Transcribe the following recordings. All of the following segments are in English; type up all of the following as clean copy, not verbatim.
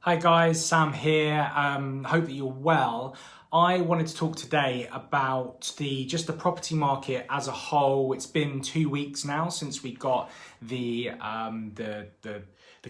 Hi guys, Sam here. Hope that you're well. I wanted to talk today about just the property market as a whole. It's been 2 weeks now since we got the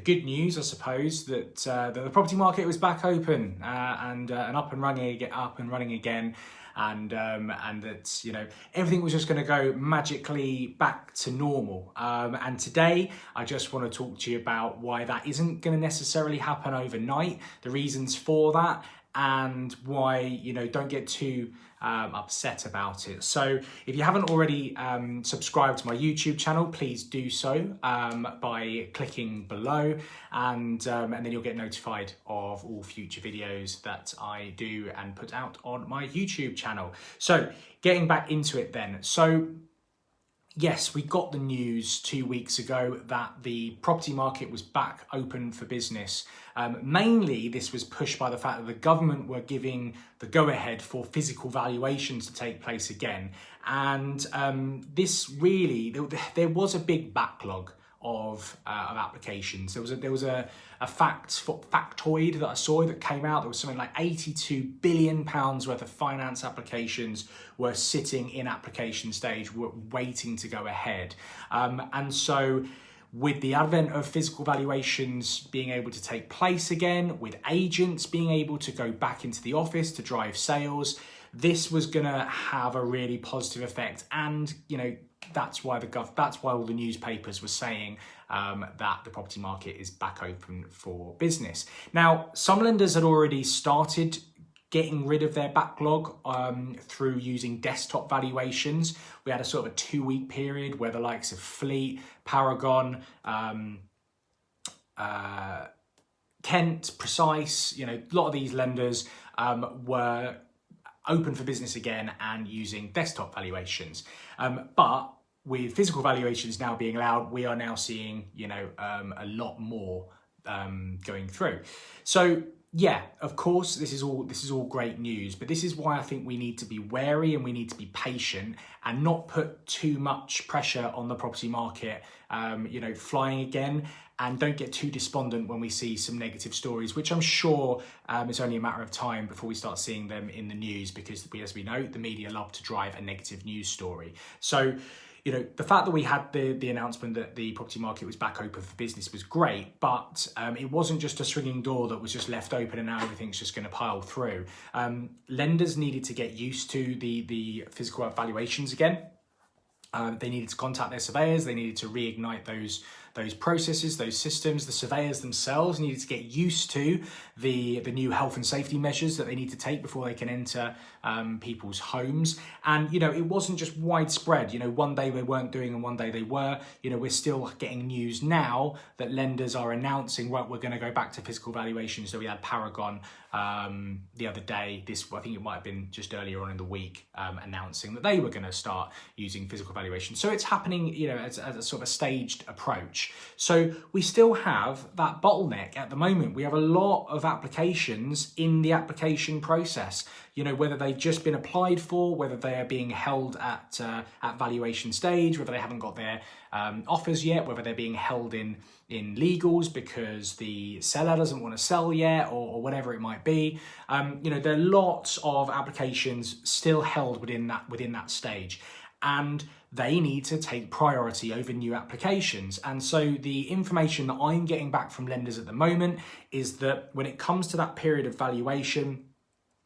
good news, I suppose, that the property market was back open and up and running again. And that everything was just going to go magically back to normal. And today I just want to talk to you about why that isn't going to necessarily happen overnight, the reasons for that, and why don't get too upset about it. So if you haven't already subscribed to my YouTube channel, please do so by clicking below, and then you'll get notified of all future videos that I do and put out on my YouTube channel. So getting back into it then. So yes, we got the news 2 weeks ago that the property market was back open for business. Mainly, this was pushed by the fact that the government were giving the go-ahead for physical valuations to take place again. And there was a big backlog of applications. There was a factoid that I saw that came out. There was something like £82 billion worth of finance applications were sitting in application stage, waiting to go ahead. And so with the advent of physical valuations being able to take place again, with agents being able to go back into the office to drive sales, this was going to have a really positive effect. And that's why all the newspapers were saying that the property market is back open for business. Now, some lenders had already started getting rid of their backlog through using desktop valuations. We had a sort of a 2-week period where the likes of Fleet, Paragon, Kent, Precise, a lot of these lenders were open for business again and using desktop valuations. But with physical valuations now being allowed, we are now seeing, a lot more going through. So yeah, of course, this is all great news, but this is why I think we need to be wary and we need to be patient and not put too much pressure on the property market, flying again. And don't get too despondent when we see some negative stories, which I'm sure it's only a matter of time before we start seeing them in the news, because as we know, the media love to drive a negative news story. So, the fact that we had the announcement that the property market was back open for business was great, but it wasn't just a swinging door that was just left open and now everything's just going to pile through. Lenders needed to get used to the physical valuations again. They needed to contact their surveyors. They needed to reignite those processes, those systems. The surveyors themselves needed to get used to the new health and safety measures that they need to take before they can enter people's homes. And, it wasn't just widespread. One day they weren't doing and one day they were. We're still getting news now that lenders are announcing, right, we're going to go back to physical valuations. So we had Paragon the other day, I think it might have been just earlier on in the week, announcing that they were going to start using physical valuation. So it's happening, as a sort of a staged approach. So we still have that bottleneck at the moment. We have a lot of applications in the application process, whether they've just been applied for, whether they are being held at valuation stage, whether they haven't got their offers yet, whether they're being held in legals because the seller doesn't want to sell yet, or whatever it might be. There are lots of applications still held within that stage, and they need to take priority over new applications. And so the information that I'm getting back from lenders at the moment is that when it comes to that period of valuation,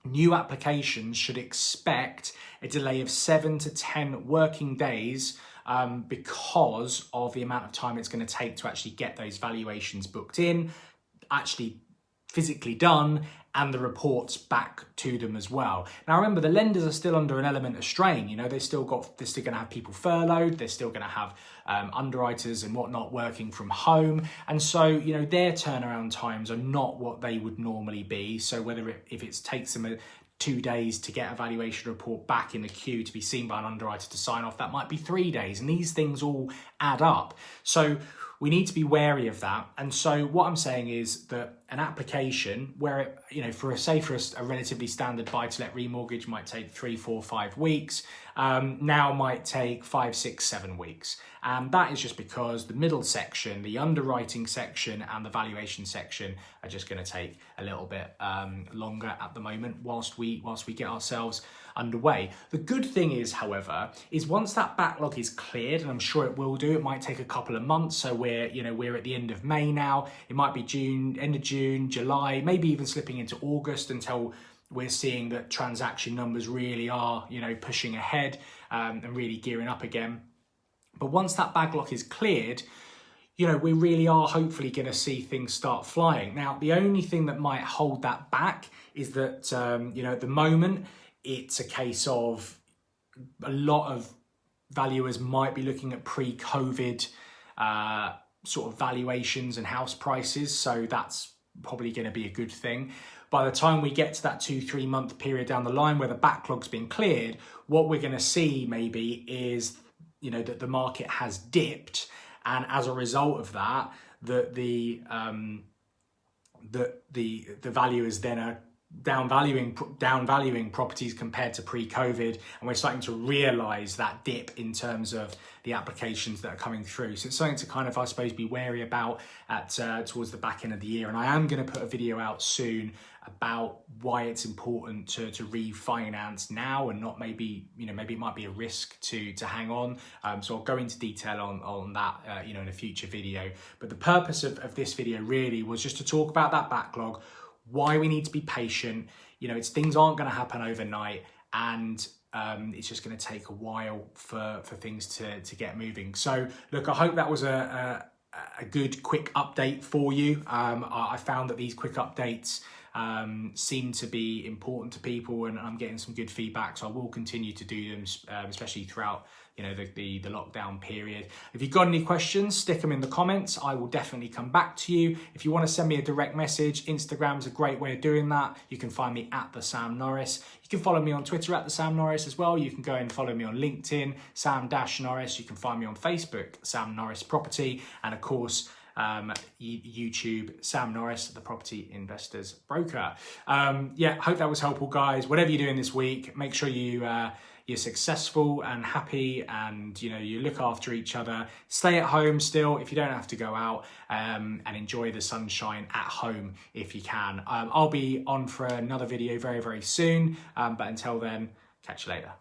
new applications should expect a delay of 7 to 10 working days because of the amount of time it's going to take to actually get those valuations booked in, actually physically done, and the reports back to them as well. Now, remember, the lenders are still under an element of strain. They're still going to have people furloughed. They're still going to have underwriters and whatnot working from home. And so, their turnaround times are not what they would normally be. So if it takes them 2 days to get a valuation report back in the queue to be seen by an underwriter to sign off, that might be 3 days. And these things all add up. So we need to be wary of that. And so what I'm saying is that an application where, for a relatively standard buy-to-let remortgage might take 3, 4, 5 weeks, now might take 5, 6, 7 weeks. And that is just because the middle section, the underwriting section and the valuation section are just going to take a little bit longer at the moment whilst we get ourselves underway. The good thing is, however, is once that backlog is cleared, and I'm sure it will do, it might take a couple of months. So we're at the end of May now. It might be June, end of June, July, maybe even slipping into August until we're seeing that transaction numbers really are, pushing ahead and really gearing up again. But once that backlog is cleared, we really are hopefully going to see things start flying. Now, the only thing that might hold that back is that, at the moment, it's a case of a lot of valuers might be looking at pre-COVID sort of valuations and house prices. So that's probably going to be a good thing. By the time we get to that 2-3 month period down the line where the backlog's been cleared, what we're going to see maybe is, that the market has dipped, and as a result of that, the valuers then are downvaluing properties compared to pre-COVID, and we're starting to realise that dip in terms of the applications that are coming through. So it's something to kind of, I suppose, be wary about towards the back end of the year. And I am going to put a video out soon about why it's important to refinance now and not maybe it might be a risk to hang on. So I'll go into detail on that in a future video. But the purpose of this video really was just to talk about that backlog, why we need to be patient. Things aren't going to happen overnight, and it's just going to take a while for things to get moving. So look, I hope that was a good quick update for you. I found that these quick updates seem to be important to people, and I'm getting some good feedback, so I will continue to do them, especially throughout the lockdown period. If you've got any questions, stick them in the comments. I will definitely come back to you. If you want to send me a direct message, Instagram is a great way of doing that. You can find me at the Sam Norris. You can follow me on Twitter at the Sam Norris as well. You can go and follow me on LinkedIn, Sam-Norris. You can find me on Facebook, Sam Norris Property, and of course YouTube, Sam Norris, the Property Investors Broker. Hope that was helpful, guys. Whatever you're doing this week, make sure you're successful and happy, and you look after each other. Stay at home still if you don't have to go out, and enjoy the sunshine at home if you can. I'll be on for another video very, very soon, but until then, catch you later.